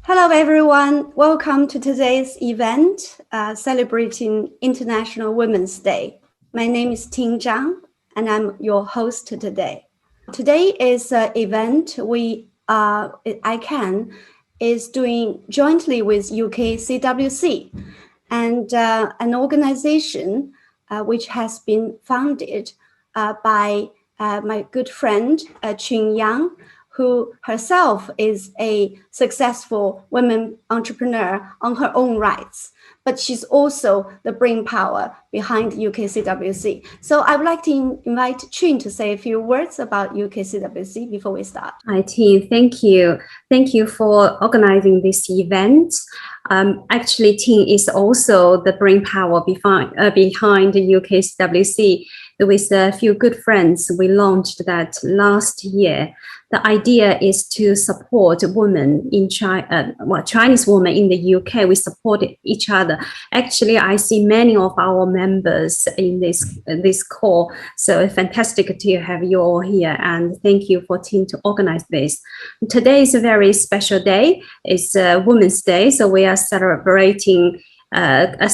Hello, everyone. Welcome to today's event celebrating International Women's Day. My name is Ting Zhang, and I'm your host today. Today is an event ICANN is doing jointly with UK CWC and an organization which has been founded by my good friend Qing Yang, who herself is a successful women entrepreneur on her own rights, but she's also the brain power behind UKCWC. So I would like to invite Qing to say a few words about UKCWC before we start. Hi, team. Thank you. Thank you for organizing this event. Actually, Ting is also the brain power behind the UKCWC. With a few good friends, we launched that last year. The idea is to support women in China, Chinese women in the UK. We support each other. Actually, I see many of our members in this call. So fantastic to have you all here, and thank you for Ting to organize this. Today is a very special day. It's Women's Day, so we are celebrating a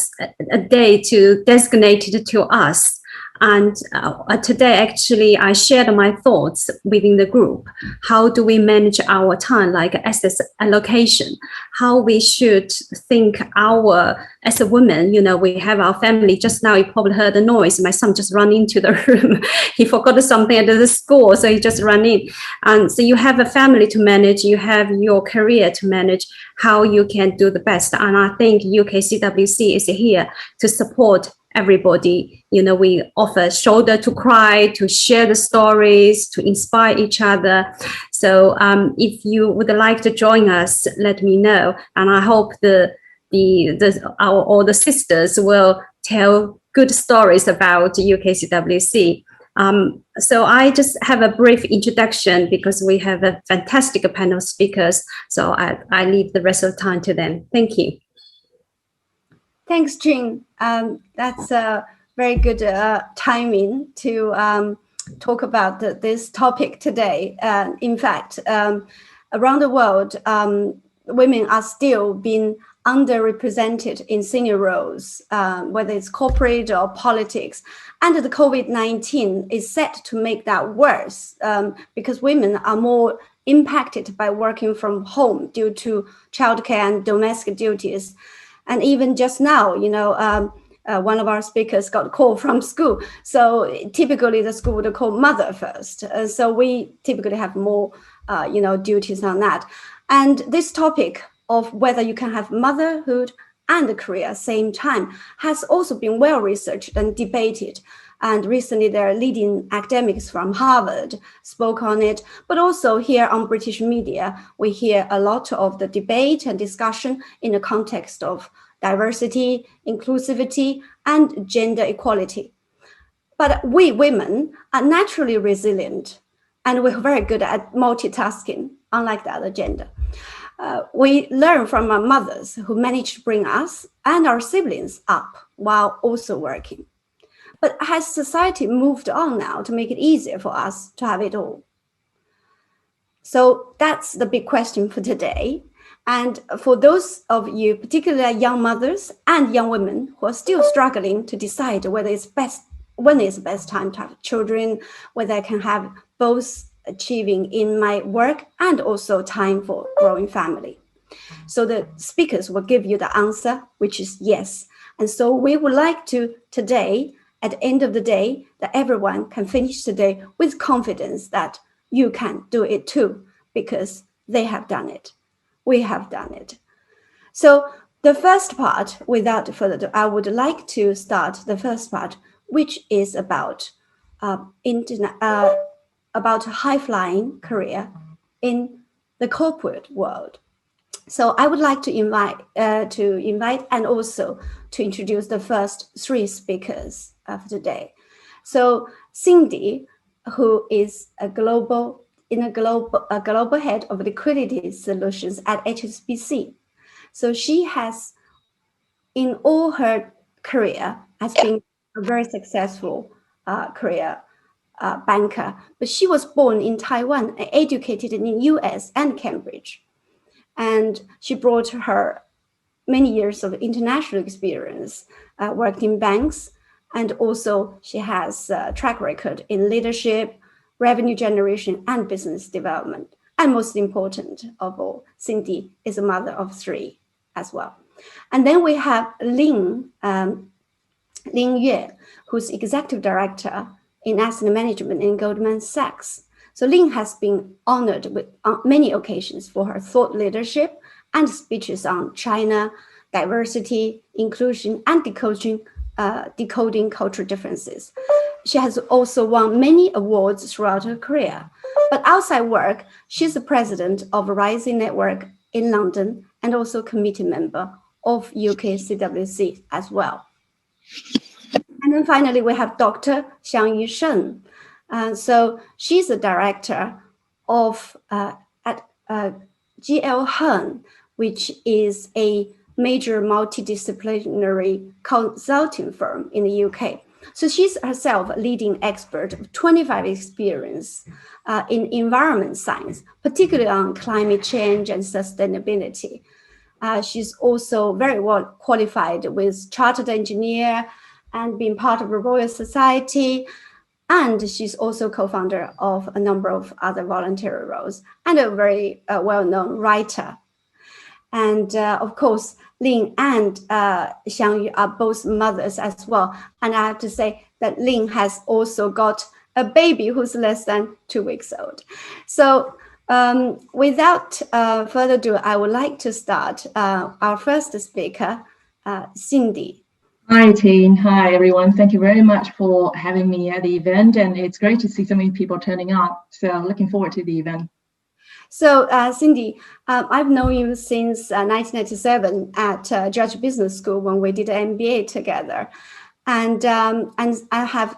day designated to us. And today, actually, I shared my thoughts within the group. How do we manage our time, like asset allocation? How we should think as a woman, we have our family. Just now, you probably heard the noise. My son just ran into the room. He forgot something at the school, so he just ran in. And so you have a family to manage. You have your career to manage. How you can do the best. And I think UKCWC is here to support everybody. We offer shoulder to cry, to share the stories, to inspire each other. So if you would like to join us, let me know. And I hope all the sisters will tell good stories about UKCWC. So I just have a brief introduction because we have a fantastic panel of speakers. So I leave the rest of the time to them. Thank you. Thanks, Qing. That's a very good timing to talk about this topic today. In fact, around the world, women are still being underrepresented in senior roles, whether it's corporate or politics. And the COVID-19 is set to make that worse because women are more impacted by working from home due to childcare and domestic duties. And even just now, one of our speakers got a call from school. So typically the school would call mother first. So we typically have more, duties on that. And this topic of whether you can have motherhood and a career at the same time has also been well researched and debated. And recently, there are leading academics from Harvard spoke on it. But also here on British media, we hear a lot of the debate and discussion in the context of diversity, inclusivity, and gender equality. But we women are naturally resilient, and we're very good at multitasking, unlike the other gender. We learn from our mothers who managed to bring us and our siblings up while also working. But has society moved on now to make it easier for us to have it all? So that's the big question for today. And for those of you, particularly young mothers and young women who are still struggling to decide when is the best time to have children, whether I can have both achieving in my work and also time for growing family. So the speakers will give you the answer, which is yes. And so we would like to today, at the end of the day, that everyone can finish today with confidence that you can do it too, because they have done it. We have done it. So the first part, without further ado, I would like to start the first part, which is about high-flying career in the corporate world. So I would like to invite and also to introduce the first three speakers of today. So Cindy, who is a global head of liquidity solutions at HSBC. So she has, in all her career, has been a very successful career banker. But she was born in Taiwan and educated in the US and Cambridge. And she brought her many years of international experience, worked in banks, and also she has a track record in leadership, revenue generation, and business development. And most important of all, Cindy is a mother of 3 as well. And then we have Lin Yue, who's executive director in asset management in Goldman Sachs. So Lin has been honored with on many occasions for her thought leadership and speeches on China, diversity, inclusion, and decoding cultural differences. She has also won many awards throughout her career. But outside work, she's the president of Rising Network in London and also committee member of UK CWC as well. And then finally, we have Dr. Xiangyu Shen. So she's the director of at GL Hen, which is a major multidisciplinary consulting firm in the UK. So she's herself a leading expert of 25 experience in environment science, particularly on climate change and sustainability. She's also very well qualified with chartered engineer and been part of the Royal Society. And she's also co-founder of a number of other voluntary roles and a very well-known writer. And of course, Lin and Xiangyu are both mothers as well. And I have to say that Lin has also got a baby who's less than 2 weeks old. So without further ado, I would like to start our first speaker, Cindy. Hi, Teen. Hi, everyone. Thank you very much for having me at the event. And it's great to see so many people turning up. So looking forward to the event. So, Cindy, I've known you since 1997 at Judge Business School when we did an MBA together. And I have,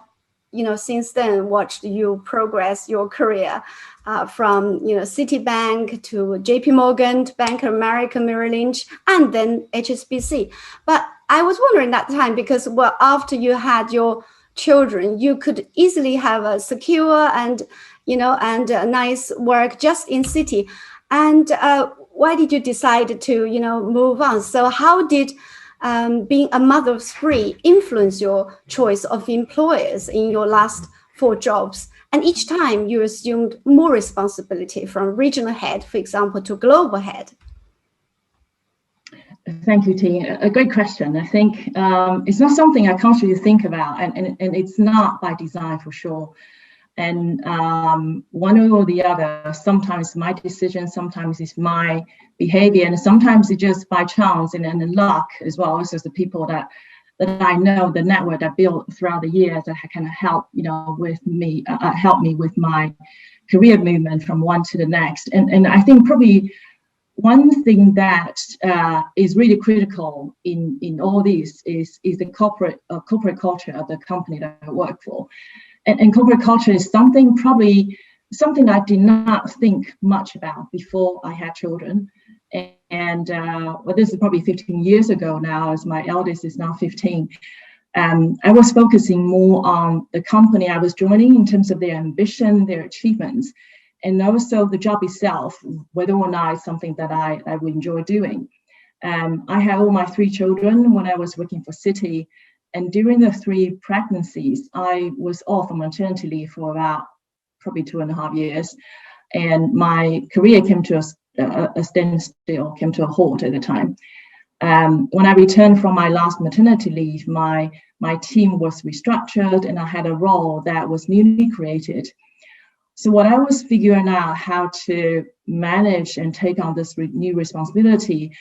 since then watched you progress your career from, Citibank to JP Morgan, to Bank of America, Merrill Lynch, and then HSBC. But I was wondering that time because, well, after you had your children, you could easily have a secure and a nice work just in city. And why did you decide to, move on? So how did being a mother of 3 influence your choice of employers in your last 4 jobs? And each time you assumed more responsibility from regional head, for example, to global head. Thank you, T. A great question. I think it's not something I constantly think about, and it's not by design for sure. And one or the other, sometimes my decision, sometimes it's my behavior, and sometimes it's just by chance and luck as well. Also, the people that I know, the network that I built throughout the years that can help, with me, help me with my career movement from one to the next. And I think probably one thing that is really critical in all this is the corporate culture of the company that I work for. And corporate culture is something I did not think much about before I had children. And this is probably 15 years ago now, as my eldest is now 15. I was focusing more on the company I was joining in terms of their ambition, their achievements, and also the job itself, whether or not it's something that I would enjoy doing. I had all my 3 children when I was working for Citi. And during the 3 pregnancies, I was off on maternity leave for about probably 2.5 years. And my career came to a standstill, came to a halt at the time. When I returned from my last maternity leave, my team was restructured and I had a role that was newly created. So when I was figuring out how to manage and take on this new responsibility,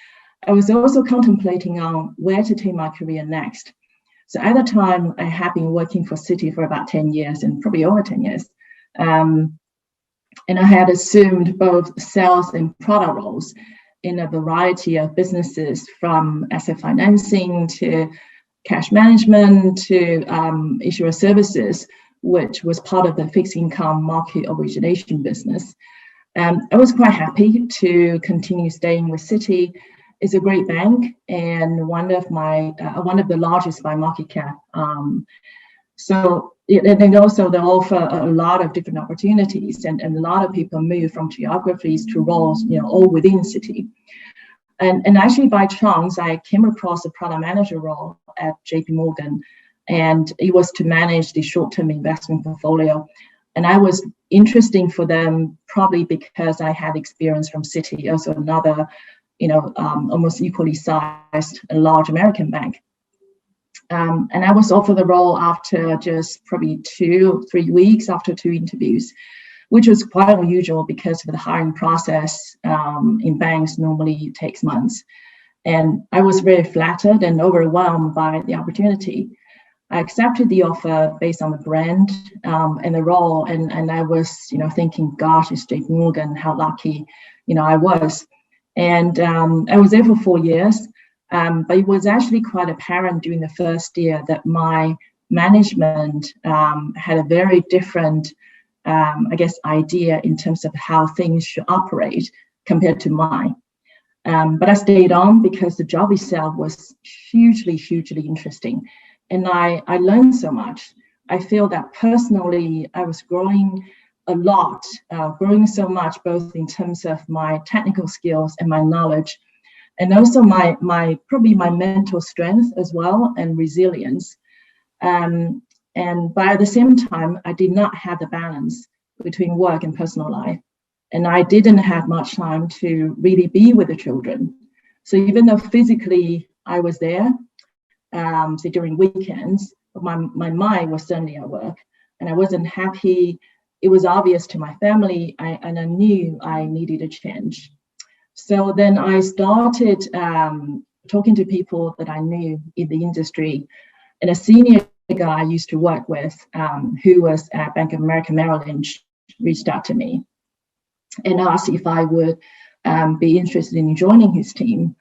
I was also contemplating on where to take my career next. So at the time, I had been working for Citi for about 10 years and probably over 10 years. And I had assumed both sales and product roles in a variety of businesses, from asset financing to cash management to issuer services, which was part of the fixed income market origination business. I was quite happy to continue staying with Citi. It's a great bank and one of the largest by market cap. So And also they offer a lot of different opportunities, and a lot of people move from geographies to roles, all within city. And actually by chance, I came across a product manager role at JP Morgan, and it was to manage the short-term investment portfolio. And I was interesting for them probably because I had experience from Citi, also another, almost equally sized, a large American bank. And I was offered the role after just probably 2-3 weeks after 2 interviews, which was quite unusual because the hiring process in banks normally takes months. And I was very flattered and overwhelmed by the opportunity. I accepted the offer based on the brand and the role, and I was, thinking, gosh, it's JP Morgan, how lucky, I was. And I was there for 4 years, but it was actually quite apparent during the first year that my management had a very different, idea in terms of how things should operate compared to mine. But I stayed on because the job itself was hugely, hugely interesting. And I learned so much. I feel that personally, I was growing a lot, growing so much, both in terms of my technical skills and my knowledge, and also my mental strength as well, and resilience. But at the same time, I did not have the balance between work and personal life. And I didn't have much time to really be with the children. So even though physically I was there, so during weekends, but my mind was certainly at work, and I wasn't happy. It was obvious to my family, and I knew I needed a change. So then I started talking to people that I knew in the industry, and a senior guy I used to work with, who was at Bank of America Merrill Lynch, reached out to me and asked if I would be interested in joining his team.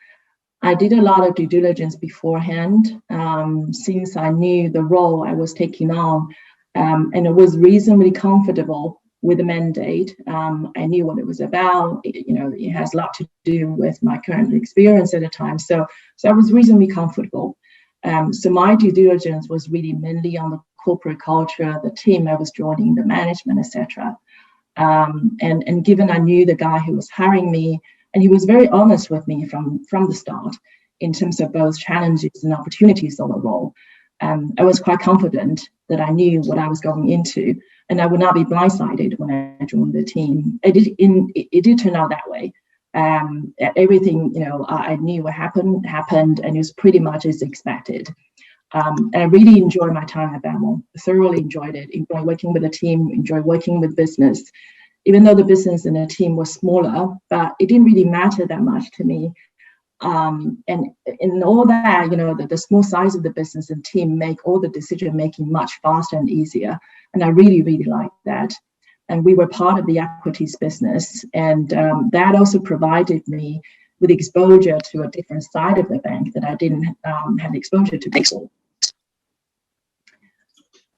I did a lot of due diligence beforehand, since I knew the role I was taking on, and I was reasonably comfortable with the mandate. I knew what it was about. It has a lot to do with my current experience at the time. So I was reasonably comfortable. So my due diligence was really mainly on the corporate culture, the team I was joining, the management, etc. And given I knew the guy who was hiring me, and he was very honest with me from the start in terms of both challenges and opportunities of the role. I was quite confident that I knew what I was going into, and I would not be blindsided when I joined the team. It did turn out that way. Everything I knew what happened, and it was pretty much as expected. And I really enjoyed my time at BAML. Thoroughly enjoyed it. Enjoyed working with the team. Enjoyed working with business. Even though the business and the team was smaller, but it didn't really matter that much to me. And in all that, the small size of the business and team make all the decision making much faster and easier. And I really, really liked that. And we were part of the equities business, and that also provided me with exposure to a different side of the bank that I didn't have exposure to before.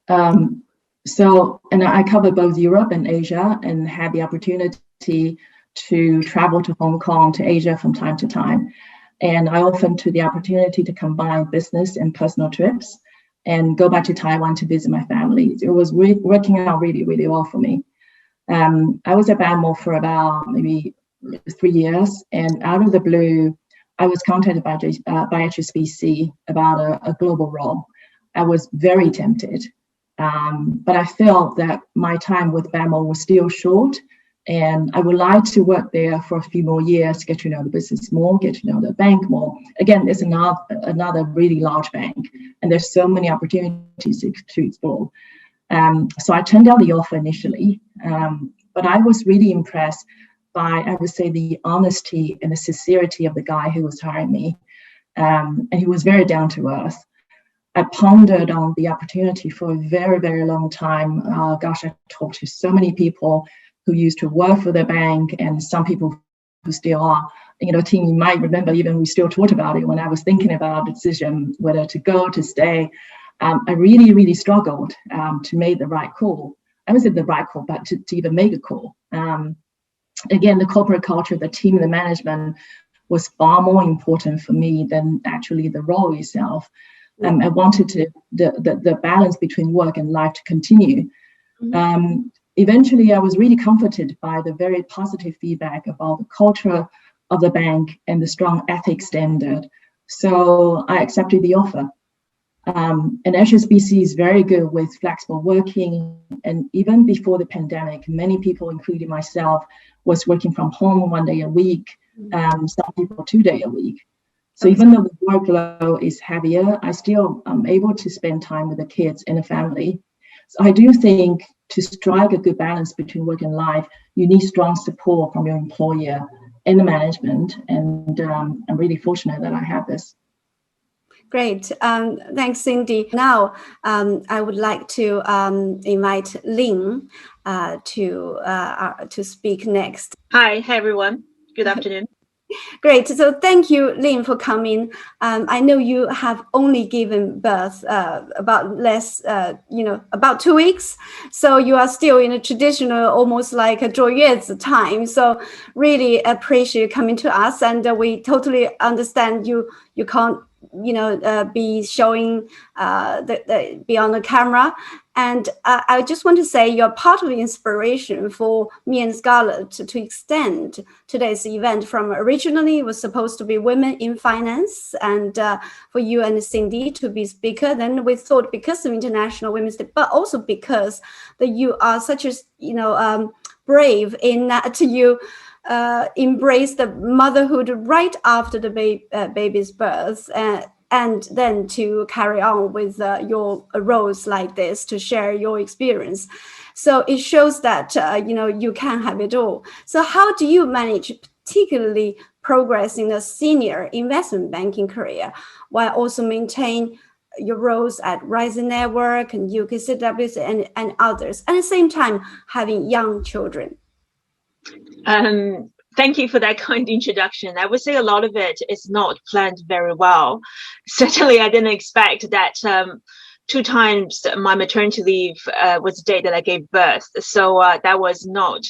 And I covered both Europe and Asia, and had the opportunity to travel to Hong Kong, to Asia from time to time. And I often took the opportunity to combine business and personal trips and go back to Taiwan to visit my family. It was working out really, really well for me. I was at BAML for about maybe 3 years, and out of the blue, I was contacted by HSBC about a global role. I was very tempted. But I felt that my time with BAML was still short, and I would like to work there for a few more years to get to know the business more, get to know the bank more. Again, it's another really large bank, and there's so many opportunities to explore. So I turned down the offer initially, but I was really impressed by, I would say, the honesty and the sincerity of the guy who was hiring me, and he was very down to earth. I pondered on the opportunity for a very, very long time. I talked to so many people who used to work for the bank, and some people who still are. Tim, you might remember, even we still talked about it when I was thinking about the decision whether to go, to stay. I really, really struggled to make the right call. I wasn't the right call, but to even make a call. Again, the corporate culture, the team, the management was far more important for me than actually the role itself. I wanted the balance between work and life to continue. Eventually, I was really comforted by the very positive feedback about the culture of the bank and the strong ethics standard. So I accepted the offer. And HSBC is very good with flexible working. And even before the pandemic, many people, including myself, was working from home 1 day a week, some people 2 days a week. So even though the workload is heavier, I still am able to spend time with the kids and the family. So I do think to strike a good balance between work and life, you need strong support from your employer and the management. And I'm really fortunate that I have this. Great. Thanks, Cindy. Now, I would like to invite Lynn to speak next. Hi, everyone. Good afternoon. Great. So thank you, Lynn, for coming. I know you have only given birth about 2 weeks. So you are still in a traditional, almost like a 坐月子 time. So really appreciate you coming to us. And we totally understand you can't be showing be on the camera. And I just want to say you're part of the inspiration for me and Scarlett to extend today's event from originally it was supposed to be women in finance and for you and Cindy to be speaker. Then we thought because of International Women's Day, but also because that you are such a brave in that you embrace the motherhood right after the baby's birth, and then to carry on with your roles like this to share your experience. So it shows that you can have it all. So how do you manage, particularly progress in a senior investment banking career, while also maintain your roles at Rising Network and UKCWC and others, at the same time having young children? Thank you for that kind introduction. I would say a lot of it is not planned very well. Certainly, I didn't expect that 2 times my maternity leave was the day that I gave birth. So that was not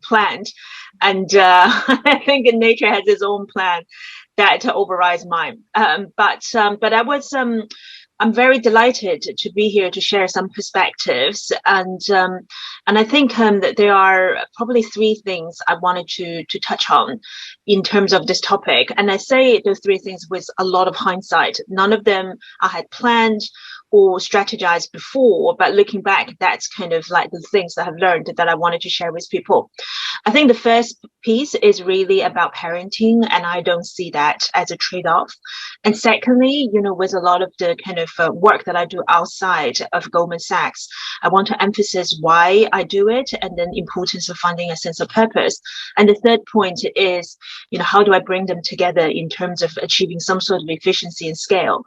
planned. And I think nature has its own plan that overrides mine. But I'm very delighted to be here to share some perspectives, and I think that there are probably 3 things I wanted to touch on in terms of this topic. And I say those 3 things with a lot of hindsight. None of them I had planned or strategized before, but looking back, that's kind of like the things that I've learned that I wanted to share with people. I think the first piece is really about parenting, and I don't see that as a trade-off. And secondly, with a lot of the kind of work that I do outside of Goldman Sachs, I want to emphasize why I do it and then importance of finding a sense of purpose. And the third point is, how do I bring them together in terms of achieving some sort of efficiency and scale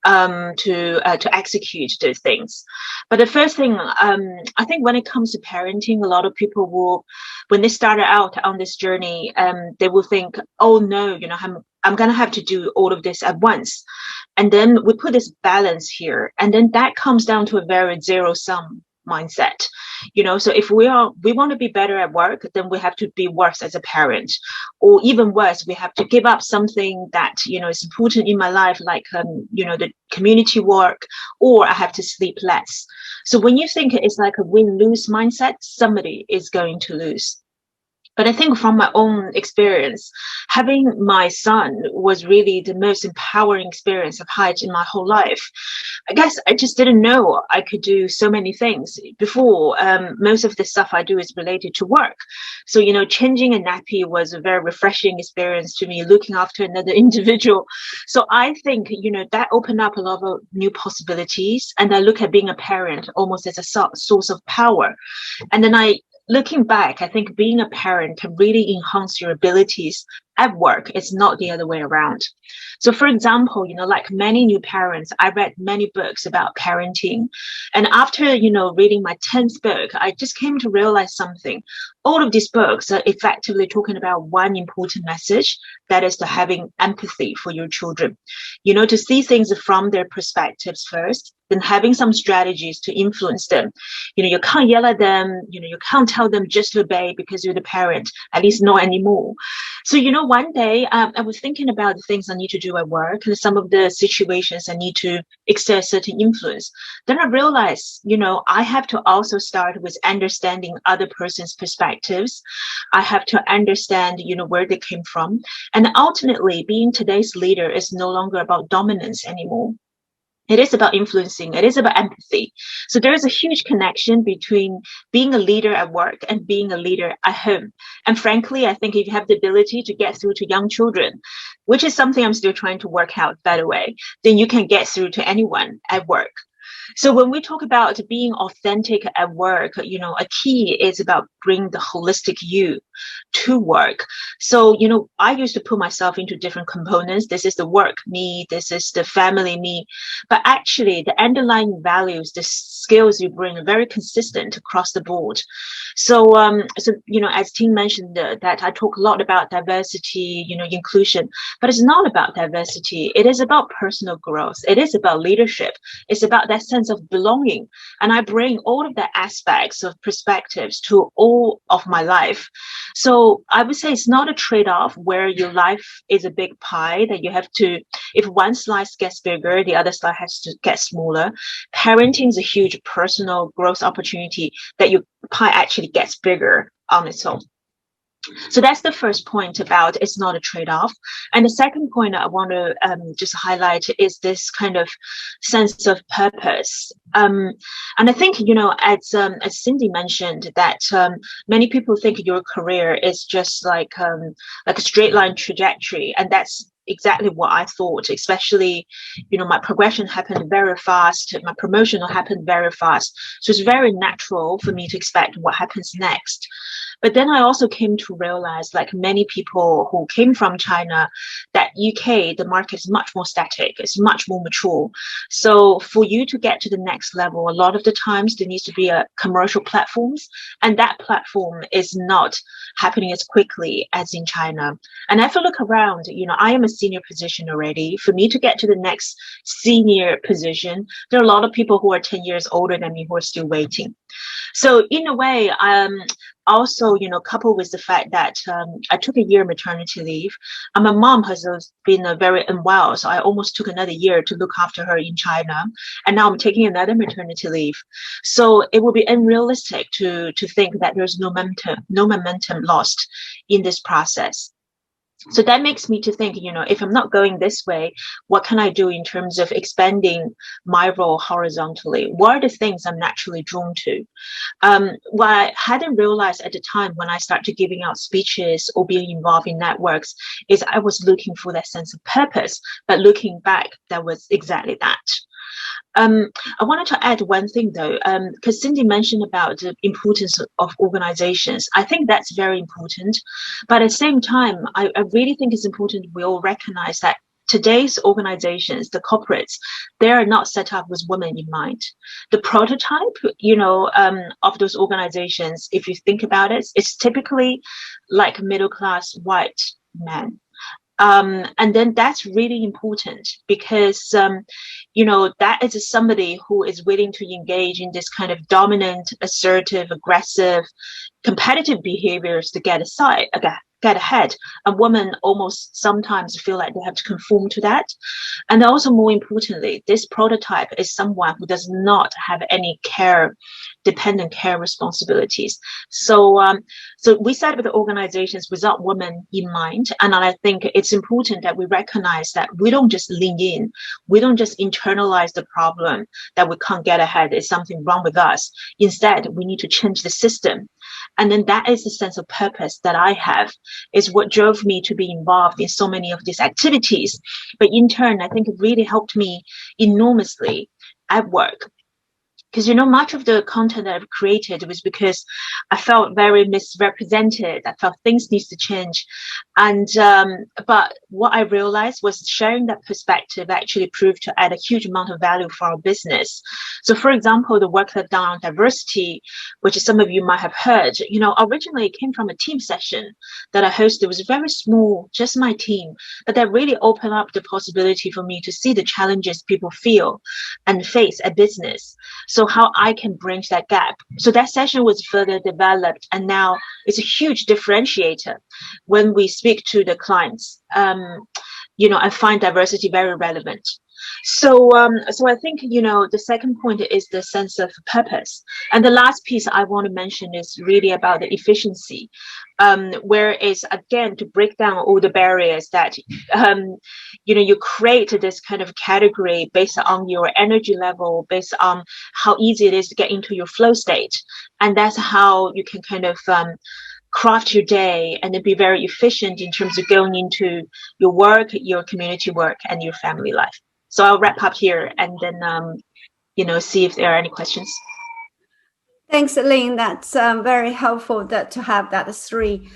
to execute those things. But the first thing, I think when it comes to parenting, a lot of people will, when they started out on this journey, they will think, oh no, I'm going to have to do all of this at once. And then we put this balance here. And then that comes down to a very zero-sum mindset. So if we want to be better at work, then we have to be worse as a parent, or even worse, we have to give up something that is important in my life, like the community work, or I have to sleep less. So when you think it's like a win-lose mindset, somebody is going to lose. But I think from my own experience, having my son was really the most empowering experience I've had in my whole life. I guess I just didn't know I could do so many things before. Most of the stuff I do is related to work. So, changing a nappy was a very refreshing experience to me, looking after another individual. So I think, that opened up a lot of new possibilities. And I look at being a parent almost as a source of power. And then looking back, I think being a parent can really enhance your abilities at work. It's not the other way around. So for example, like many new parents, I read many books about parenting. And after, reading my 10th book, I just came to realize something. All of these books are effectively talking about one important message, that is to having empathy for your children, to see things from their perspectives first, then having some strategies to influence them. You can't yell at them, you can't tell them just to obey because you're the parent, at least not anymore. So, one day I was thinking about the things I need to do at work and some of the situations I need to exert certain influence, then I realize, I have to also start with understanding other person's perspectives. I have to understand, where they came from. And ultimately, being today's leader is no longer about dominance anymore. It is about influencing. It is about empathy. So there is a huge connection between being a leader at work and being a leader at home. And frankly, I think if you have the ability to get through to young children, which is something I'm still trying to work out, by the way, then you can get through to anyone at work. So when we talk about being authentic at work, a key is about bringing the holistic you to work. So, I used to put myself into different components. This is the work me, this is the family me. But actually, the underlying values, the skills you bring are very consistent across the board. So, as Ting mentioned, that I talk a lot about diversity, inclusion, but it's not about diversity. It is about personal growth. It is about leadership. It's about that sense of belonging. And I bring all of the aspects of perspectives to all of my life. So I would say it's not a trade-off where your life is a big pie that you have to, if one slice gets bigger, the other slice has to get smaller. Parenting is a huge personal growth opportunity that your pie actually gets bigger on its own. So that's the first point about it's not a trade-off. And the second point I want to just highlight is this kind of sense of purpose. And I think, as Cindy mentioned, that many people think your career is just like a straight line trajectory. And that's exactly what I thought, especially, my progression happened very fast. My promotion happened very fast. So it's very natural for me to expect what happens next. But then I also came to realize, like many people who came from China, that UK, the market is much more static. It's much more mature. So for you to get to the next level, a lot of the times there needs to be a commercial platforms. And that platform is not happening as quickly as in China. And if I look around, I am a senior position already. For me to get to the next senior position, there are a lot of people who are 10 years older than me who are still waiting. So in a way, also, coupled with the fact that I took a year maternity leave, and my mom has been very unwell, so I almost took another year to look after her in China, and now I'm taking another maternity leave. So it would be unrealistic to think that there's no momentum lost in this process. So that makes me to think, if I'm not going this way, what can I do in terms of expanding my role horizontally? What are the things I'm naturally drawn to? What I hadn't realized at the time when I started giving out speeches or being involved in networks is I was looking for that sense of purpose. But looking back, that was exactly that. I wanted to add one thing though, because Cindy mentioned about the importance of organizations. I think that's very important. But at the same time, I really think it's important we all recognize that today's organizations, the corporates, they are not set up with women in mind. The prototype, of those organizations, if you think about it, it's typically like middle-class white men. And then that's really important because, that is somebody who is willing to engage in this kind of dominant, assertive, aggressive, competitive behaviors to get ahead. And women almost sometimes feel like they have to conform to that. And also, more importantly, this prototype is someone who does not have any dependent care responsibilities. So we set up the organizations without women in mind. And I think it's important that we recognize that we don't just lean in. We don't just internalize the problem that we can't get ahead. There's something wrong with us. Instead, we need to change the system. And then that is the sense of purpose that I have, is what drove me to be involved in so many of these activities. But in turn, I think it really helped me enormously at work. Because, much of the content that I've created was because I felt very misrepresented. I felt things need to change. And, but what I realized was sharing that perspective actually proved to add a huge amount of value for our business. So, for example, the work I've done on diversity, which some of you might have heard, originally it came from a team session that I hosted. It was very small, just my team, but that really opened up the possibility for me to see the challenges people feel and face at business. So how I can bridge that gap. So that session was further developed, and now it's a huge differentiator when we speak to the clients. I find diversity very relevant. So I think, the second point is the sense of purpose. And the last piece I want to mention is really about the efficiency, where is, again, to break down all the barriers that, you create this kind of category based on your energy level, based on how easy it is to get into your flow state. And that's how you can kind of craft your day and then be very efficient in terms of going into your work, your community work, and your family life. So I'll wrap up here and then, see if there are any questions. Thanks, Lynn. That's very helpful to have that three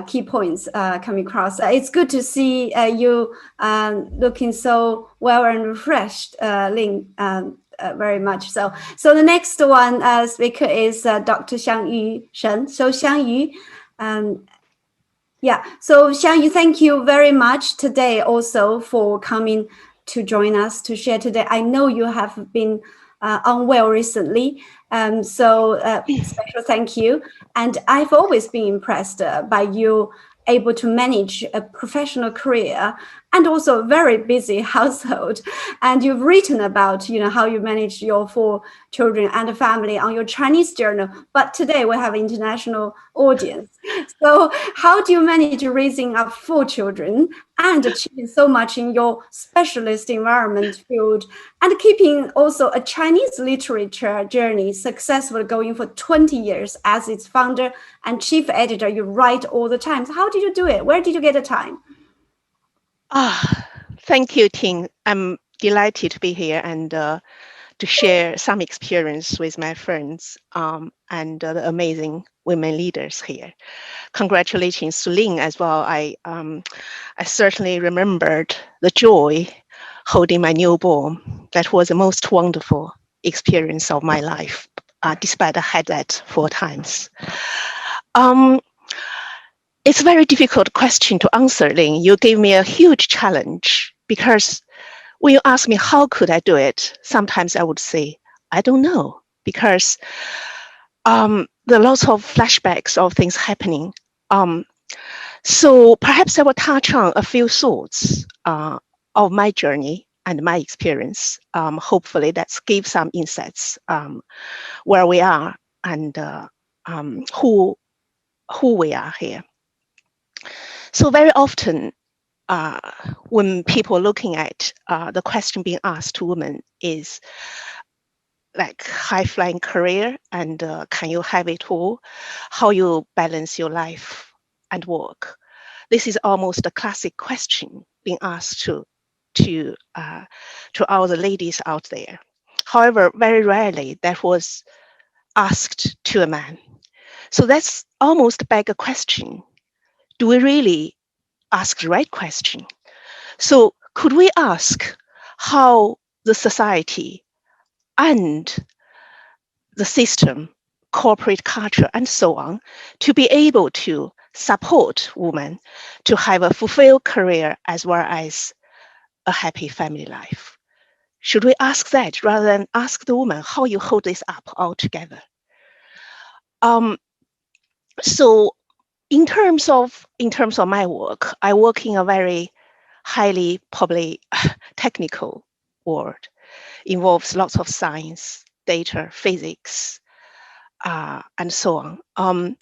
key points coming across. It's good to see you looking so well and refreshed, Lynn. Very much so. So the next one speaker is Dr. Xiangyu Shen. So Xiangyu, so Xiangyu, thank you very much today also for coming to join us to share today. I know you have been unwell recently, so special thank you. And I've always been impressed by you able to manage a professional career and also a very busy household. And you've written about, how you manage your 4 children and a family on your Chinese journal. But today we have international audience. So how do you manage raising up 4 children and achieving so much in your specialist environment field and keeping also a Chinese literature journey successfully going for 20 years as its founder and chief editor? You write all the time. So how did you do it? Where did you get the time? Thank you, Ting. I'm delighted to be here and to share some experience with my friends and the amazing women leaders here. Congratulations to Lynn as well. I certainly remembered the joy holding my newborn. That was the most wonderful experience of my life, despite I had that 4 times. It's a very difficult question to answer, Lynn. You gave me a huge challenge because when you ask me how could I do it, sometimes I would say, I don't know, because there are lots of flashbacks of things happening. So perhaps I will touch on a few thoughts of my journey and my experience. Hopefully that gives some insights where we are and who we are here. So very often when people are looking at the question being asked to women is like high-flying career and can you have it all? How you balance your life and work? This is almost a classic question being asked to all the ladies out there. However, very rarely that was asked to a man. So that's almost beg a question. Do we really ask the right question? So could we ask how the society and the system, corporate culture, and so on, to be able to support women to have a fulfilled career as well as a happy family life? Should we ask that rather than ask the woman how you hold this up all together? So in terms of my work, I work in a very highly probably technical world, involves lots of science, data, physics, and so on.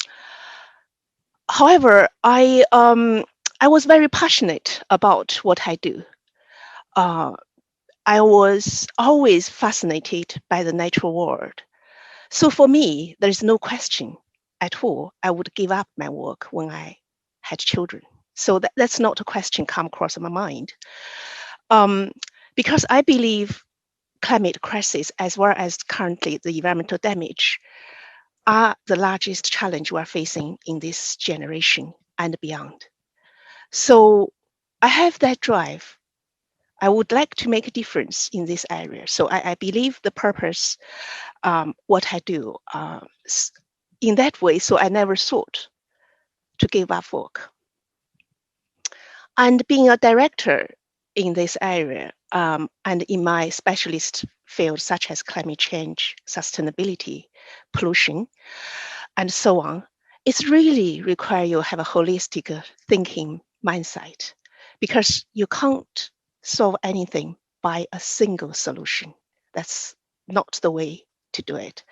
However, I was very passionate about what I do. I was always fascinated by the natural world. So for me, there is no question at all I would give up my work when I had children. So that's not a question come across my mind. Because I believe climate crisis as well as currently the environmental damage are the largest challenge we're facing in this generation and beyond. So I have that drive. I would like to make a difference in this area. So I believe the purpose, what I do in that way. So I never thought to give up work. And being a director in this area and in my specialist field, such as climate change, sustainability, pollution, and so on, it's really require you have a holistic thinking mindset, because you can't solve anything by a single solution. That's not the way to do it.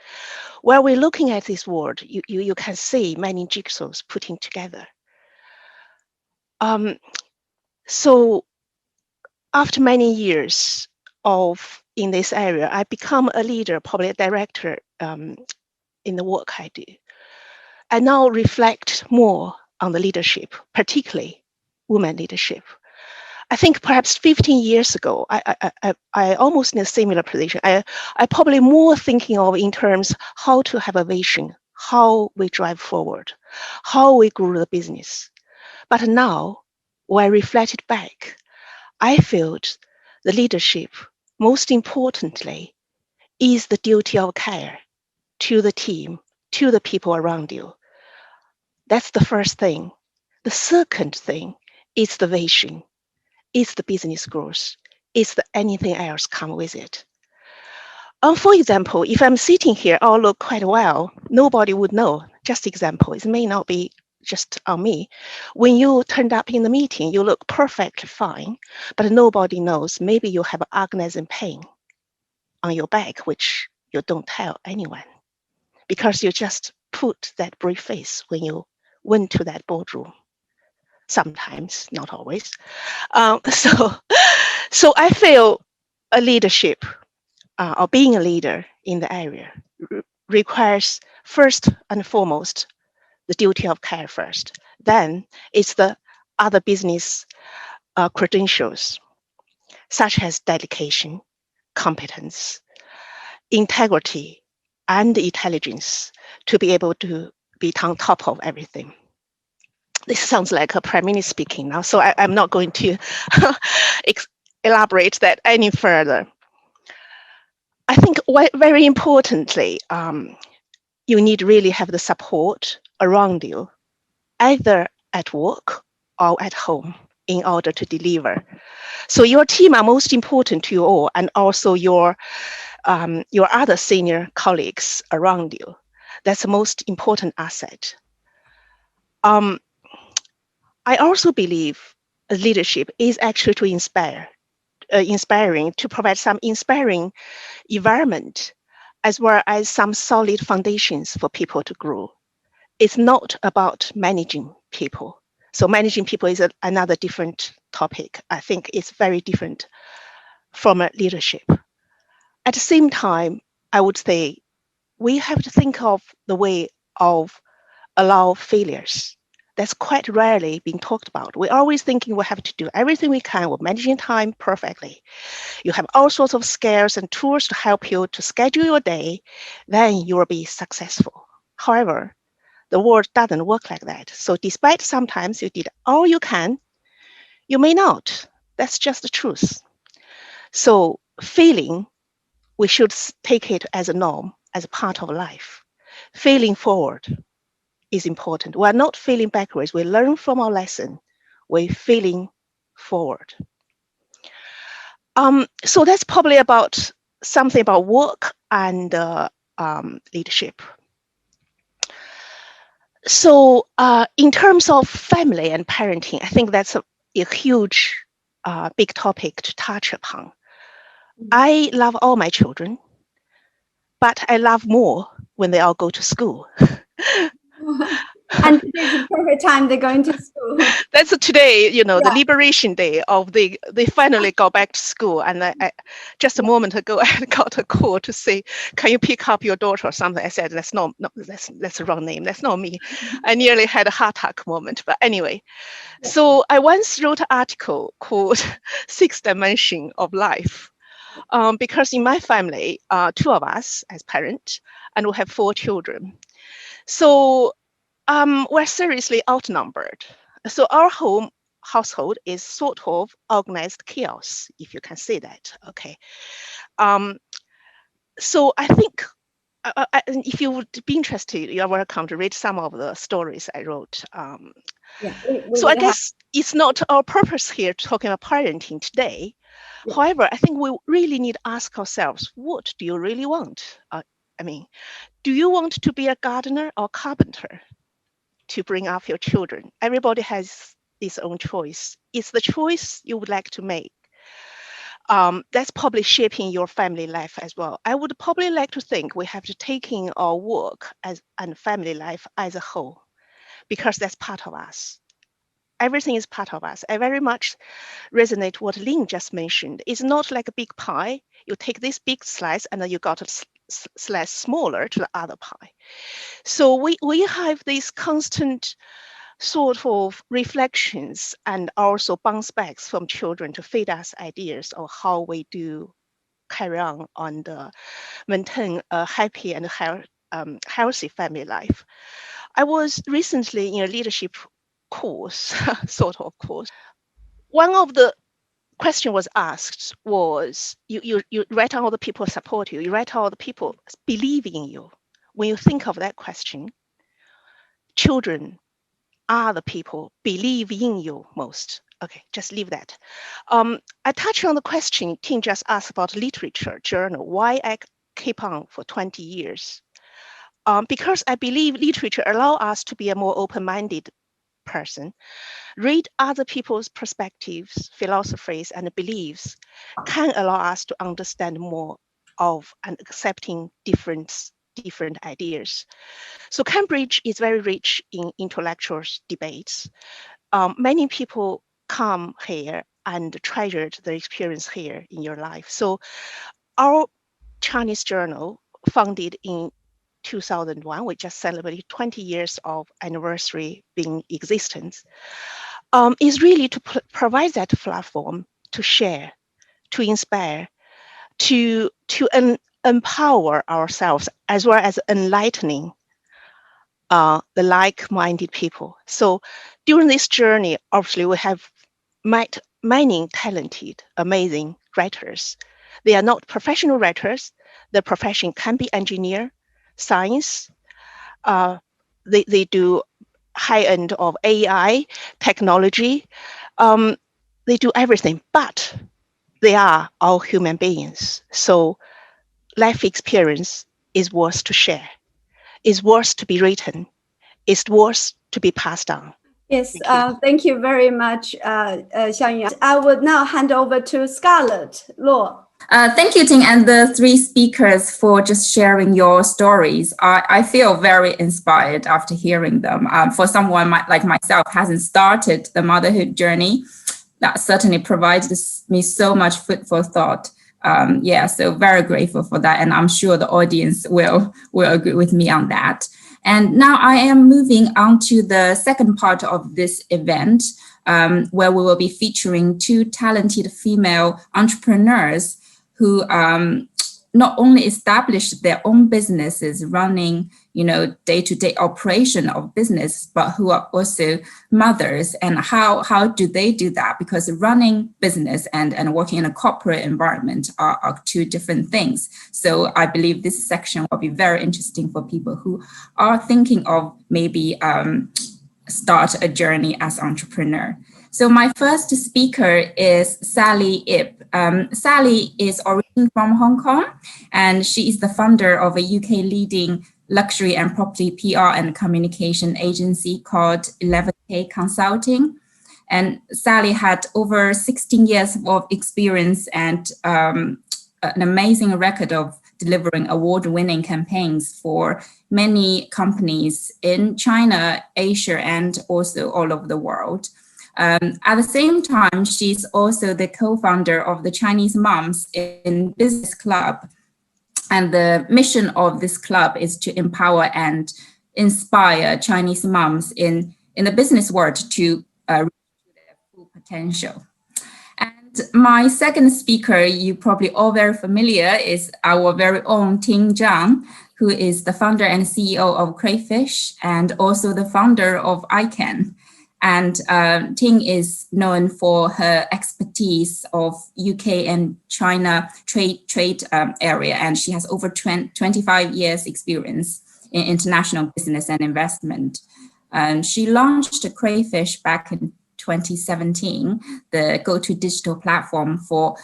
While we're looking at this world, you can see many jigsaws putting together. So after many years of in this area, I become a leader, probably a director in the work I do. I now reflect more on the leadership, particularly women leadership. I think perhaps 15 years ago, I almost in a similar position. I probably more thinking of in terms how to have a vision, how we drive forward, how we grow the business. But now, when I reflected back, I felt the leadership, most importantly, is the duty of care to the team, to the people around you. That's the first thing. The second thing is the vision, is the business growth, is the anything else come with it. For example, if I'm sitting here, I'll look quite well, nobody would know. Just example, it may not be just on me. When you turned up in the meeting, you look perfectly fine, but nobody knows. Maybe you have agonizing pain on your back, which you don't tell anyone, because you just put that brave face when you went to that boardroom. Sometimes, not always. So I feel a leadership or being a leader in the area requires first and foremost the duty of care first. Then it's the other business credentials, such as dedication, competence, integrity, and intelligence to be able to be on top of everything. This sounds like a prime minister speaking now, so I'm not going to elaborate that any further. I think very importantly, you need really have the support around you, either at work or at home, in order to deliver. So your team are most important to you all, and also your other senior colleagues around you. That's the most important asset. I also believe leadership is actually to inspiring, to provide some inspiring environment, as well as some solid foundations for people to grow. It's not about managing people. So managing people is another different topic. I think it's very different from leadership. At the same time, I would say we have to think of the way of allow failures. That's quite rarely being talked about. We're always thinking we have to do everything we can. We're managing time perfectly. You have all sorts of skills and tools to help you to schedule your day, then you will be successful. However, the world doesn't work like that. So despite sometimes you did all you can, you may not. That's just the truth. So failing, we should take it as a norm, as a part of life. Failing forward is important. We're not failing backwards. We learn from our lesson. We're failing forward. So that's probably about something about work and leadership. So in terms of family and parenting, I think that's a huge, big topic to touch upon. I love all my children, but I love more when they all go to school. And today's the perfect time they're going to school. That's today, the liberation day of they finally go back to school. And I just a moment ago, I got a call to say, can you pick up your daughter or something? I said, that's the wrong name. That's not me. I nearly had a heart attack moment. But anyway, so I once wrote an article called Sixth Dimension of Life. Because in my family, two of us as parents, and we have 4 children. So we're seriously outnumbered. So our household is sort of organized chaos, if you can say that. Okay. So I think if you would be interested, you are welcome to read some of the stories I wrote. So I guess it's not our purpose here talking about parenting today. Yeah. However, I think we really need to ask ourselves, what do you really want? Do you want to be a gardener or carpenter to bring up your children? Everybody has its own choice. It's the choice you would like to make. That's probably shaping your family life as well. I would probably like to think we have to take in our work and family life as a whole, because that's part of us. Everything is part of us. I very much resonate what Lynn just mentioned. It's not like a big pie. You take this big slice and then you got a slice smaller to the other pie. So we have this constant sort of reflections and also bounce backs from children to feed us ideas of how we do carry on the maintain a happy and healthy family life. I was recently in a leadership course, sort of course. One of the question was asked was, you write all the people support you, you write all the people believe in you. When you think of that question, children are the people believe in you most. Okay, just leave that. I touched on the question Tim just asked about literature journal, why I keep on for 20 years. Because I believe literature allows us to be a more open-minded person, read other people's perspectives, philosophies, and beliefs can allow us to understand more of and accepting different ideas. So Cambridge is very rich in intellectual debates. Many people come here and treasured the experience here in your life. So our Chinese journal, founded in 2001, we just celebrated 20 years of anniversary being existence, is really to provide that platform to share, to inspire, to empower ourselves, as well as enlightening the like-minded people. So during this journey, obviously, we have met many talented, amazing writers. They are not professional writers. Their profession can be engineer, science. They do high end of AI, technology. They do everything, but they are all human beings. So life experience is worth to share, is worth to be written, is worth to be passed on. Yes, thank you very much, Xiang Yun. I would now hand over to Scarlett Luo. Thank you, Ting, and the three speakers for just sharing your stories. I feel very inspired after hearing them. For someone like myself hasn't started the motherhood journey, that certainly provides me so much food for thought. So very grateful for that, and I'm sure the audience will agree with me on that. And now I am moving on to the second part of this event, where we will be featuring two talented female entrepreneurs who not only established their own businesses running, day-to-day operation of business, but who are also mothers. And how do they do that? Because running business and working in a corporate environment are two different things. So I believe this section will be very interesting for people who are thinking of maybe start a journey as entrepreneur. So my first speaker is Sally Ip. Sally is originally from Hong Kong, and she is the founder of a UK leading luxury and property PR and communication agency called 11K Consulting. And Sally had over 16 years of experience and an amazing record of delivering award-winning campaigns for many companies in China, Asia, and also all over the world. At the same time, she's also the co-founder of the Chinese Moms in Business Club. And the mission of this club is to empower and inspire Chinese moms in the business world to reach their full potential. And my second speaker, you probably all very familiar, is our very own Ting Zhang, who is the founder and CEO of Crayfish and also the founder of ICANN. And Ting is known for her expertise of UK and China trade area, and she has over 25 years experience in international business and investment. And she launched Crayfish back in 2017, the go-to digital platform for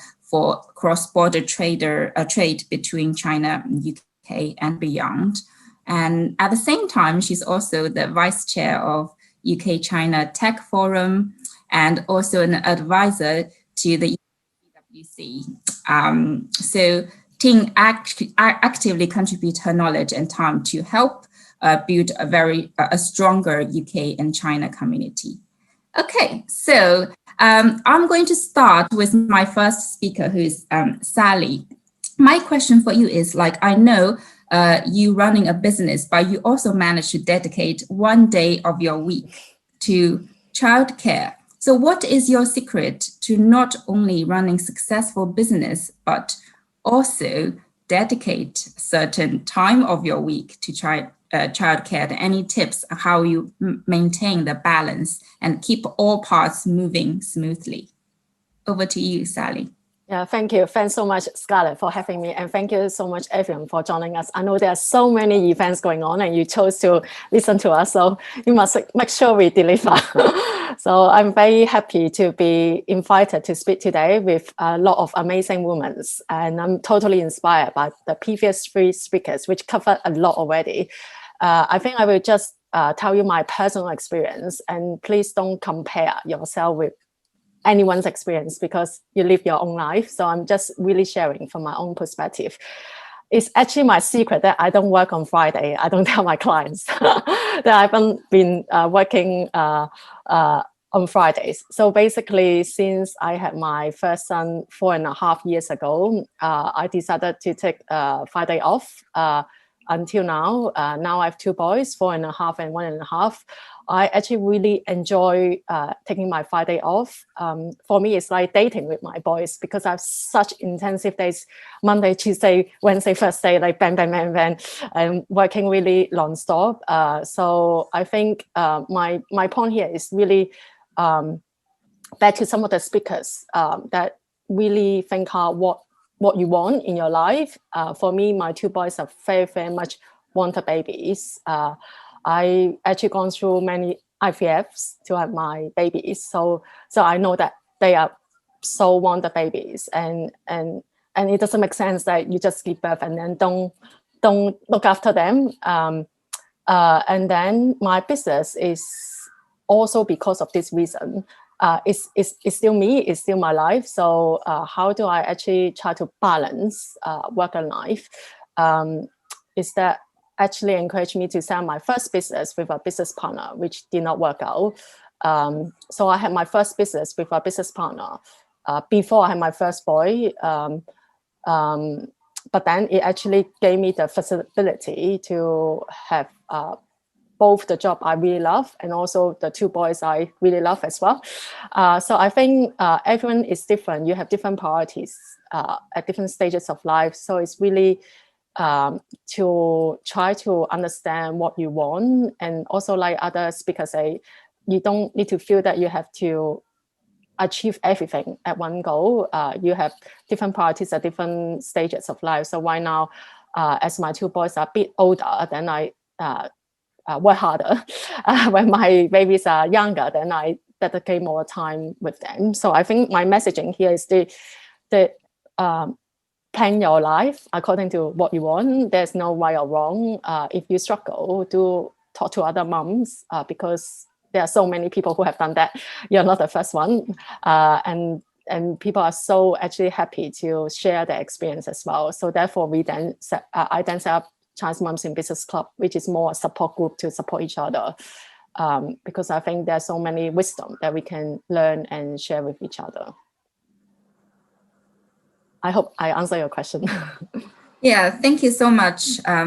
cross-border trade between China and UK and beyond. And at the same time, she's also the vice chair of UK-China Tech Forum, and also an advisor to the UKWC. So Ting actively contribute her knowledge and time to help build a stronger UK and China community. Okay, so I'm going to start with my first speaker, who is Sally. My question for you is, like, I know you running a business, but you also manage to dedicate one day of your week to childcare. So what is your secret to not only running successful business, but also dedicate certain time of your week to childcare? Any tips on how you maintain the balance and keep all parts moving smoothly? Over to you, Sally. Yeah, thank you. Thanks so much, Scarlett, for having me. And thank you so much, everyone, for joining us. I know there are so many events going on and you chose to listen to us. So you must make sure we deliver. So I'm very happy to be invited to speak today with a lot of amazing women. And I'm totally inspired by the previous 3 speakers, which covered a lot already. I think I will just tell you my personal experience, and please don't compare yourself with anyone's experience because you live your own life. So I'm just really sharing from my own perspective. It's actually my secret that I don't work on Friday. I don't tell my clients that I haven't been working on Fridays. So basically, since I had my first son 4.5 years ago, I decided to take Friday off until now. Now I have 2 boys, 4.5 and 1.5. I actually really enjoy taking my Friday off. For me, it's like dating with my boys because I have such intensive days, Monday, Tuesday, Wednesday, Thursday, like bang, bang, bang, bang, and working really nonstop. So I think my point here is really back to some of the speakers that really think hard what you want in your life. For me, my 2 boys are very, very much wanted babies. I actually gone through many IVFs to have my babies, so I know that they are so wanted babies, and it doesn't make sense that you just give birth and then don't look after them. And then my business is also because of this reason. It's still me, it's still my life. So how do I actually try to balance work and life? Is that actually encouraged me to start my first business with a business partner, which did not work out. So I had my first business with a business partner before I had my first boy. But then it actually gave me the flexibility to have both the job I really love and also the 2 boys I really love as well. So I think everyone is different. You have different priorities at different stages of life. So it's really to try to understand what you want. And also, like other speakers say, you don't need to feel that you have to achieve everything at one go. You have different priorities at different stages of life. So why now, as my 2 boys are a bit older, then I work harder. When my babies are younger, then I dedicate more time with them. So I think my messaging here is the plan your life according to what you want. There's no right or wrong. If you struggle, do talk to other moms because there are so many people who have done that. You're not the first one. And people are so actually happy to share their experience as well. So therefore, I then set up Chinese Moms in Business Club, which is more a support group to support each other. Because I think there's so many wisdom that we can learn and share with each other. I hope I answer your question. Yeah, thank you so much,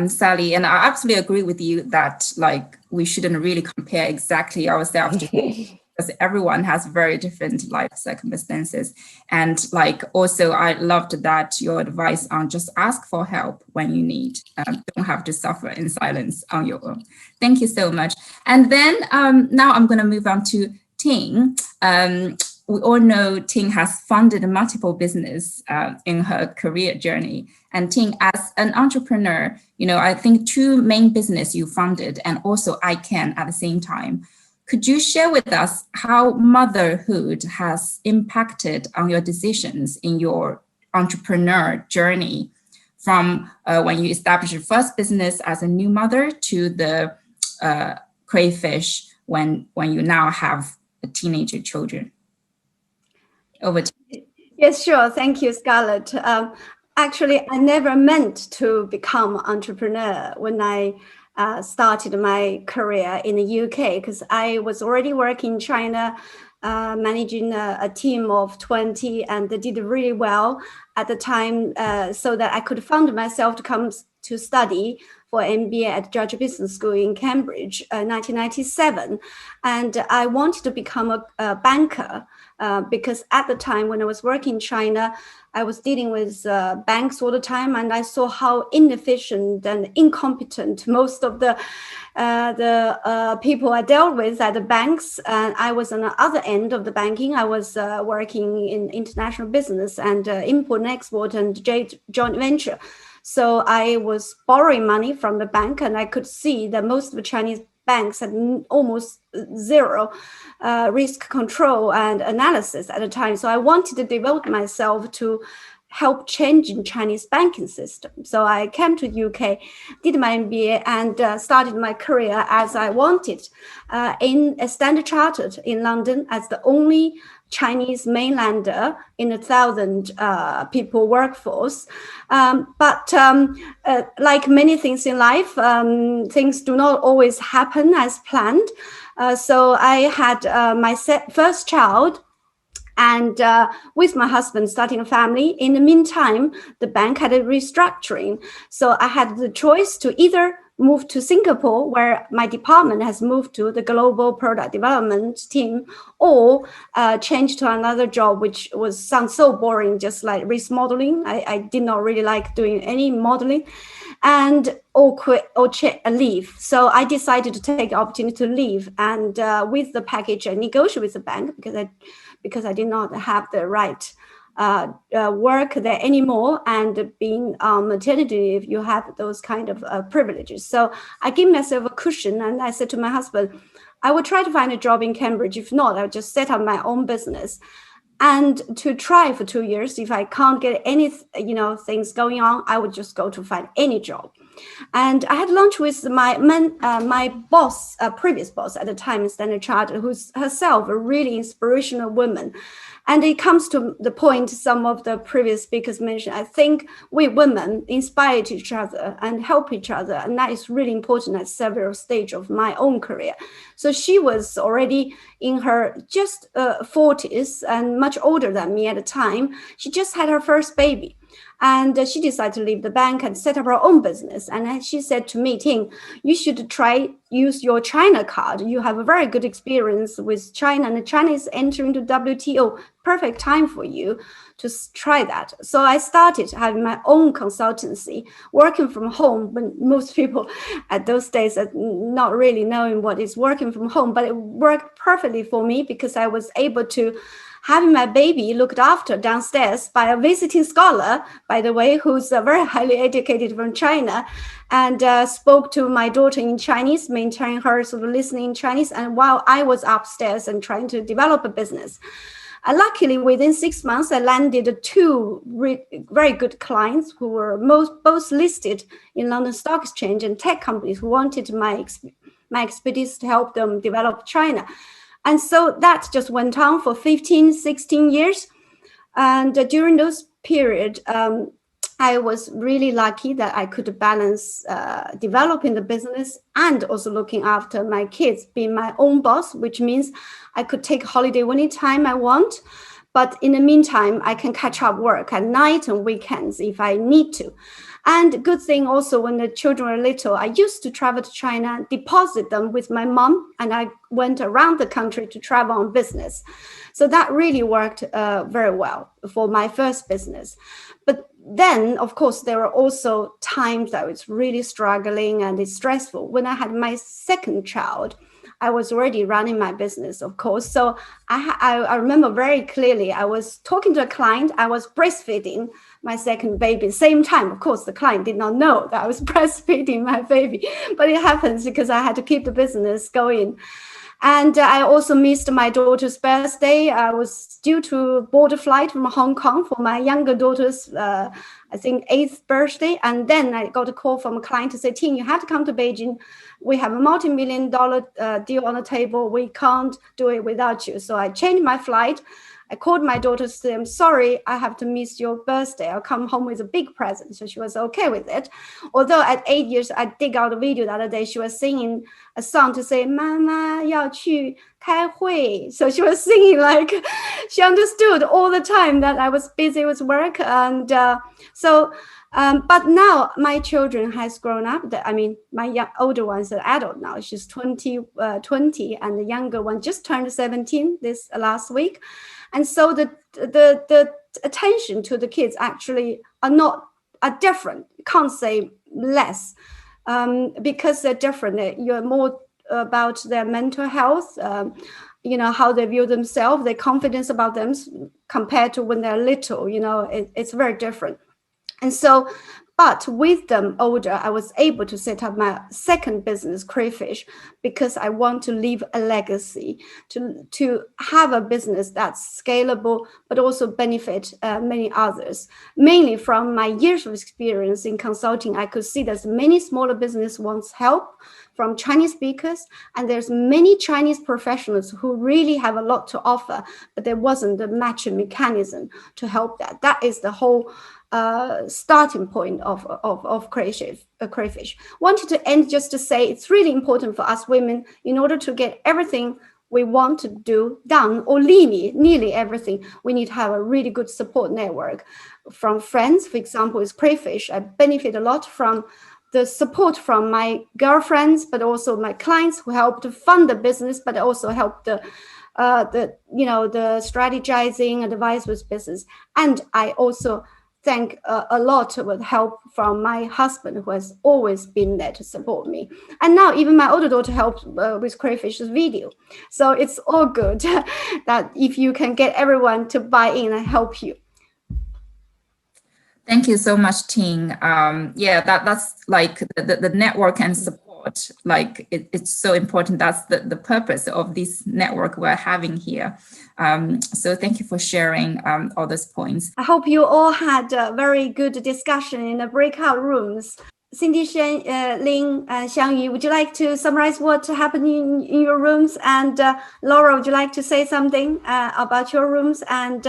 Sally. And I absolutely agree with you that like we shouldn't really compare exactly ourselves to because everyone has very different life circumstances. And like also I loved that your advice on just ask for help when you need, don't have to suffer in silence on your own. Thank you so much. And then now I'm going to move on to Ting. We all know Ting has funded multiple business in her career journey. And Ting, as an entrepreneur, you know, I think 2 main business you funded and also I Can at the same time. Could you share with us how motherhood has impacted on your decisions in your entrepreneur journey from when you established your first business as a new mother to the crayfish when you now have teenager children? Over to you. Yes, sure. Thank you, Scarlett. Actually, I never meant to become an entrepreneur when I started my career in the UK, because I was already working in China, managing a team of 20, and did really well at the time, so that I could fund myself to come to study for MBA at Georgia Business School in Cambridge, 1997. And I wanted to become a banker, because at the time when I was working in China, I was dealing with banks all the time, and I saw how inefficient and incompetent most of the people I dealt with at the banks. And I was on the other end of the banking. I was working in international business and import and export and joint venture. So I was borrowing money from the bank, and I could see that most of the Chinese banks had almost zero risk control and analysis at the time. So I wanted to devote myself to help changing Chinese banking system. So I came to UK, did my MBA, and started my career as I wanted in a Standard Chartered in London as the only Chinese mainlander in 1,000 people workforce. But like many things in life, things do not always happen as planned. So I had my first child, and with my husband starting a family. In the meantime, the bank had a restructuring. So I had the choice to either move to Singapore, where my department has moved to the global product development team, or change to another job, which sounds so boring, just like risk modeling. I did not really like doing any modeling, and or quit or leave. So I decided to take the opportunity to leave, and with the package I negotiated with the bank, because I did not have the right work there anymore, and being on maternity leave, you have those kind of privileges. So I gave myself a cushion, and I said to my husband, I will try to find a job in Cambridge. If not, I'll just set up my own business and to try for 2 years. If I can't get any things going on, I would just go to find any job. And I had lunch with my boss, previous boss at the time, Standard Chartered, who's herself a really inspirational woman. And it comes to the point some of the previous speakers mentioned. I think we women inspire each other and help each other. And that is really important at several stages of my own career. So she was already in her just 40s and much older than me at the time. She just had her first baby. And she decided to leave the bank and set up her own business. And she said to me, Ting, you should use your China card. You have a very good experience with China, and China is entering the WTO. Perfect time for you to try that. So I started having my own consultancy, working from home, when most people at those days are not really knowing what is working from home. But it worked perfectly for me, because I was able to having my baby looked after downstairs by a visiting scholar, by the way, who's very highly educated from China, and spoke to my daughter in Chinese, maintaining her sort of listening in Chinese, and while I was upstairs and trying to develop a business. Luckily, within 6 months, I landed two very good clients who were both listed in London Stock Exchange, and tech companies who wanted my expertise to help them develop China. And so that just went on for 15, 16 years. And during those period, I was really lucky that I could balance developing the business and also looking after my kids, being my own boss, which means I could take holiday anytime I want. But in the meantime, I can catch up work at night and weekends if I need to. And good thing also, when the children were little, I used to travel to China, deposit them with my mom, and I went around the country to travel on business. So that really worked very well for my first business. But then, of course, there were also times that I was really struggling and it's stressful. When I had my second child, I was already running my business, of course. So I remember very clearly, I was talking to a client, I was breastfeeding my second baby. Same time, of course, the client did not know that I was breastfeeding my baby, but it happens because I had to keep the business going. And I also missed my daughter's birthday. I was due to board a flight from Hong Kong for my younger daughter's, I think, 8th birthday. And then I got a call from a client to say, Ting, you have to come to Beijing. We have a multi-million-dollar deal on the table. We can't do it without you. So I changed my flight. I called my daughter to say, I'm sorry, I have to miss your birthday. I'll come home with a big present. So she was okay with it. Although at 8 years, I dig out a video the other day, she was singing a song to say, 妈妈要去开会. So she was singing like she understood all the time that I was busy with work. And but now my children has grown up. I mean, my older one's an adult now. She's 20, and the younger one just turned 17 this last week. And so the attention to the kids actually are different. Can't say less, because they're different. You're more about their mental health, how they view themselves, their confidence about them compared to when they're little. It's very different. And so, but with them older, I was able to set up my second business, Crayfish, because I want to leave a legacy, to have a business that's scalable, but also benefit many others. Mainly from my years of experience in consulting, I could see there's many smaller business wants help from Chinese speakers, and there's many Chinese professionals who really have a lot to offer, but there wasn't the matching mechanism to help that. That is the whole starting point of Crayfish. Wanted to end just to say it's really important for us women, in order to get everything we want to do done, or nearly everything, we need to have a really good support network from friends. For example, with Crayfish, I benefit a lot from the support from my girlfriends, but also my clients who help to fund the business, but also help the strategizing, advice with business. And I also thank a lot with help from my husband, who has always been there to support me. And now even my older daughter helps with Crayfish's video. So it's all good that if you can get everyone to buy in and help you. Thank you so much, Ting. That's like the network and support. Like it's so important. That's the purpose of this network we're having here. So thank you for sharing all those points. I hope you all had a very good discussion in the breakout rooms. Cindy, Shen, Ling, Xiangyu, would you like to summarize what happened in your rooms? And Laura, would you like to say something about your rooms? And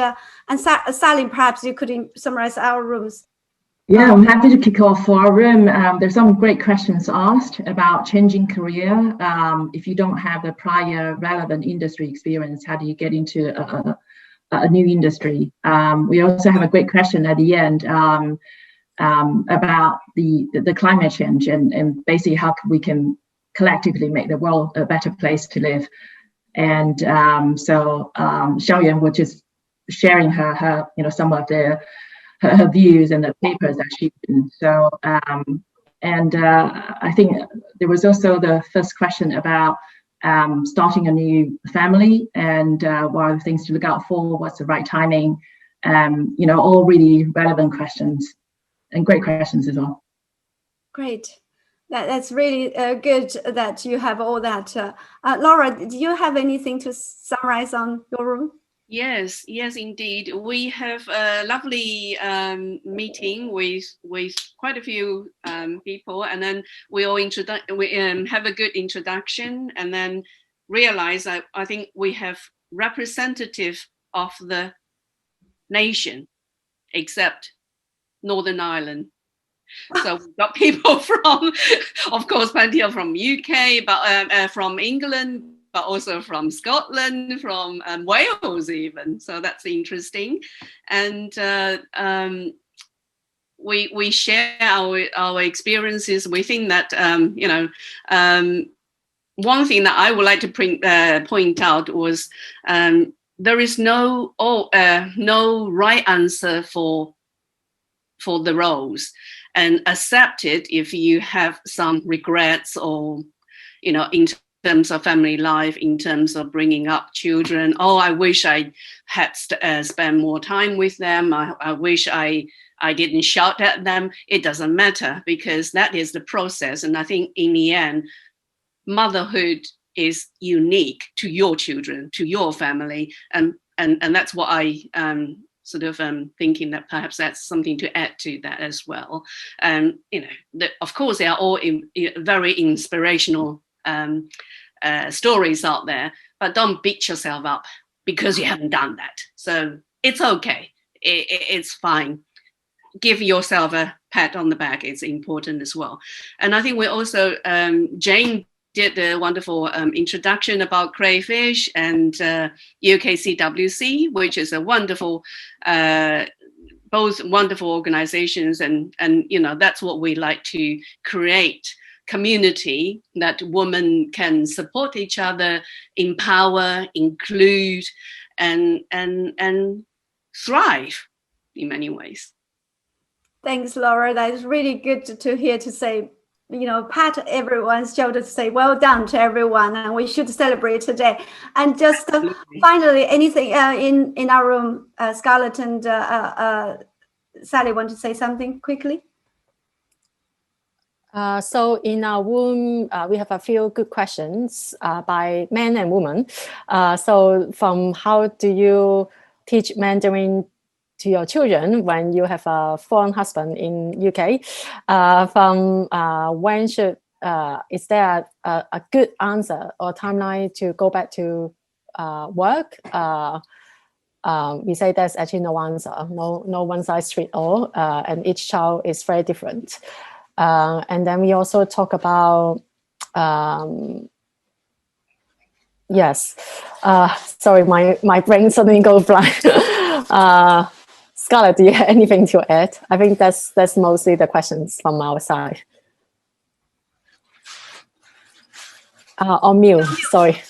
Sally, perhaps you could summarize our rooms. Yeah, I'm happy to kick off for our room. There's some great questions asked about changing career. If you don't have the prior relevant industry experience, how do you get into a new industry? We also have a great question at the end about the climate change and basically how we can collectively make the world a better place to live. And so Xiaoyan was just sharing her some of her views and the papers that she's written. So I think there was also the first question about starting a new family and what are the things to look out for, what's the right timing, all really relevant questions and great questions as well. Great. That's really good that you have all that. Laura, do you have anything to summarize on your room? Yes, indeed. We have a lovely meeting with quite a few people, and then we all have a good introduction, and then realize I think we have representative of the nation, except Northern Ireland. So we've got people from, of course, plenty of from UK, but from England, but also from Scotland, from Wales even. So that's interesting. And we share our experiences. We think that, one thing that I would like to point out was there is no right answer for the roles, and accept it if you have some regrets or, in terms of family life, in terms of bringing up children. Oh, I wish I had spent more time with them. I wish I didn't shout at them. It doesn't matter, because that is the process. And I think in the end, motherhood is unique to your children, to your family, and that's what I sort of thinking that perhaps that's something to add to that as well. You know, of course, they are all very inspirational stories out there, but don't beat yourself up because you haven't done that. So it's okay. It's fine. Give yourself a pat on the back. It's important as well. And I think we also, Jane did the wonderful introduction about crayfish and UKCWC, which is a wonderful, both wonderful organizations, and you know, that's what we like to create. Community that women can support each other, empower, include, and thrive in many ways. Thanks, Laura. That is really good to hear, to say, you know, pat everyone's shoulder to say well done to everyone, and we should celebrate today. And just finally, anything in our room, Scarlett and Sally want to say something quickly? So in our room, we have a few good questions by men and women. So from how do you teach Mandarin to your children when you have a foreign husband in UK? From when should, is there a good answer or timeline to go back to work? We say there's actually no answer, no one size fits all, and each child is very different. And then we also talk about, yes, sorry, my brain suddenly goes blank. Scarlett, do you have anything to add? I think that's mostly the questions from our side. On mute, sorry.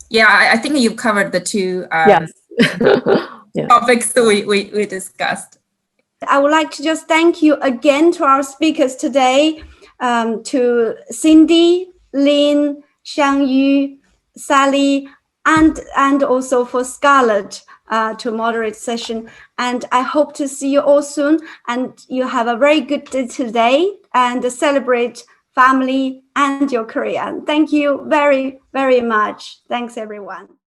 Yeah, I think you've covered the two Yes. Yeah. topics that we discussed. I would like to just thank you again to our speakers today, to Cindy, Lynn, Xiangyu, Sally, and also for Scarlett to moderate session. And I hope to see you all soon, and you have a very good day today and celebrate family and your career. And thank you very, very much. Thanks, everyone.